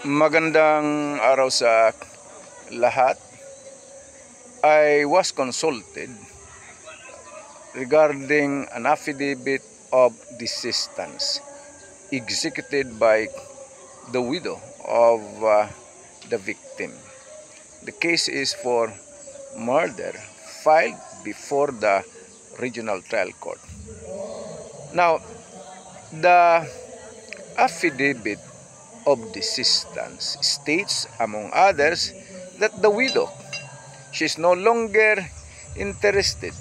Magandang araw sa lahat. I was consulted regarding an affidavit of desistance executed by the widow of the victim. The case is for murder filed before the regional trial court. Now, the affidavit of desistance states, among others, that the widow, she is no longer interested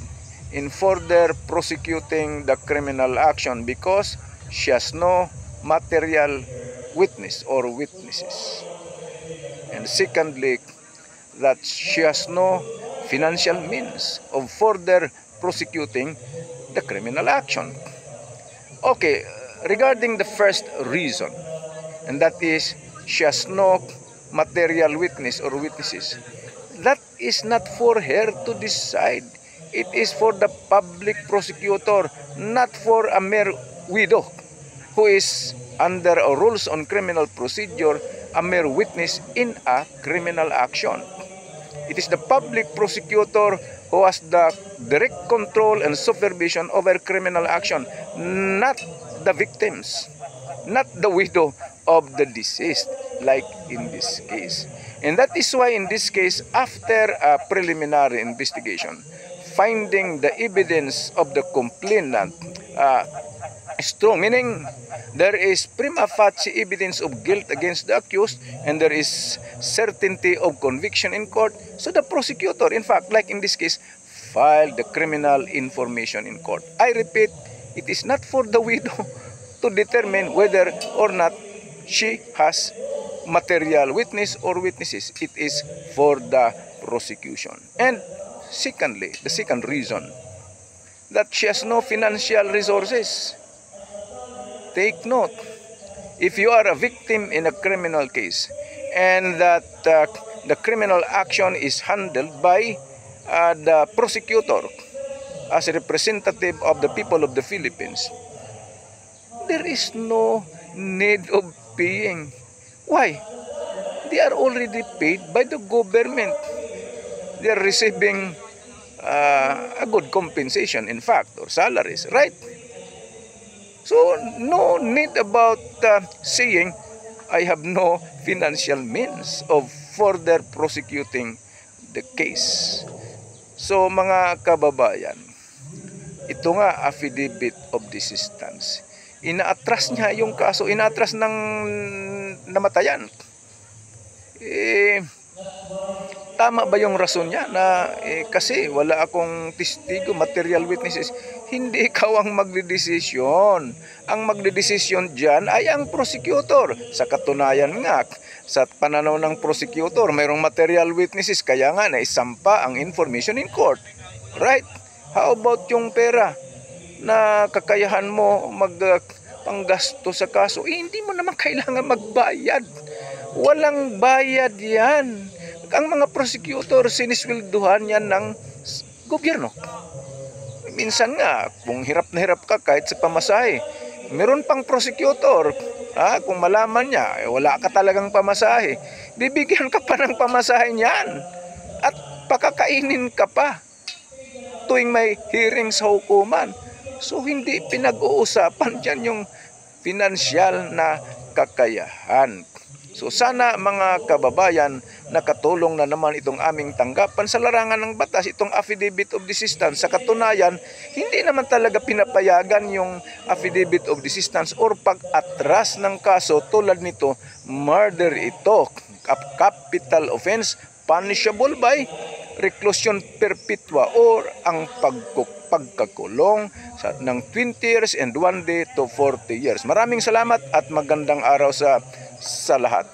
in further prosecuting the criminal action because she has no material witness or witnesses. And secondly, that she has no financial means of further prosecuting the criminal action. Okay, regarding the first reason, and that is she has no material witness or witnesses, that is not for her to decide. It is for the public prosecutor, not for a mere widow who is under rules on criminal procedure, a mere witness in a criminal action. It is the public prosecutor who has the direct control and supervision over criminal action, not the victims, not the widow of the deceased, like in this case. And that is why in this case, after a preliminary investigation, finding the evidence of the complainant strong, meaning there is prima facie evidence of guilt against the accused and there is certainty of conviction in court, so the prosecutor, in fact, like in this case, filed the criminal information in court. I repeat, it is not for the widow to determine whether or not she has material witness or witnesses. It is for the prosecution. And secondly, the second reason, that she has no financial resources. Take note, if you are a victim in a criminal case and that the criminal action is handled by the prosecutor as a representative of the people of the Philippines, there is no need of paying. Why? They are already paid by the government. They are receiving a good compensation, in fact, or salaries, right? So, no need about saying, I have no financial means of further prosecuting the case. So, mga kababayan, ito nga affidavit of desistance. Inaatras niya yung kaso, inaatras ng namatayan. Tama ba yung rason niya na kasi wala akong testigo, material witnesses? Hindi ikaw ang magdedesisyon. Ang magdedesisyon dyan ay ang prosecutor. Sa katunayan nga, sa pananaw ng prosecutor, mayroong material witnesses, kaya nga naisampa ang information in court. Right? How about yung pera na kakayahan mo panggasto sa kaso? Hindi mo naman kailangan magbayad. Walang bayad yan. Ang mga prosecutor, siniswelduhan yan ng gobyerno. Minsan nga, kung hirap na hirap ka kahit sa pamasahe, meron pang prosecutor, kung malaman niya, wala ka talagang pamasahe, bibigyan ka pa ng pamasahe niyan at pakakainin ka pa tuwing may hearing sa hukuman. So hindi pinag-uusapan dyan yung financial na kakayahan. So sana mga kababayan, nakatulong na naman itong aming tanggapan sa larangan ng batas, itong affidavit of desistance. Sa katunayan, hindi naman talaga pinapayagan yung affidavit of desistance or pag-atras ng kaso tulad nito. Murder ito, capital offense, punishable by reclusion perpetua or ang pagkakulong ng 20 years and 1 day to 40 years. Maraming salamat at magandang araw sa lahat.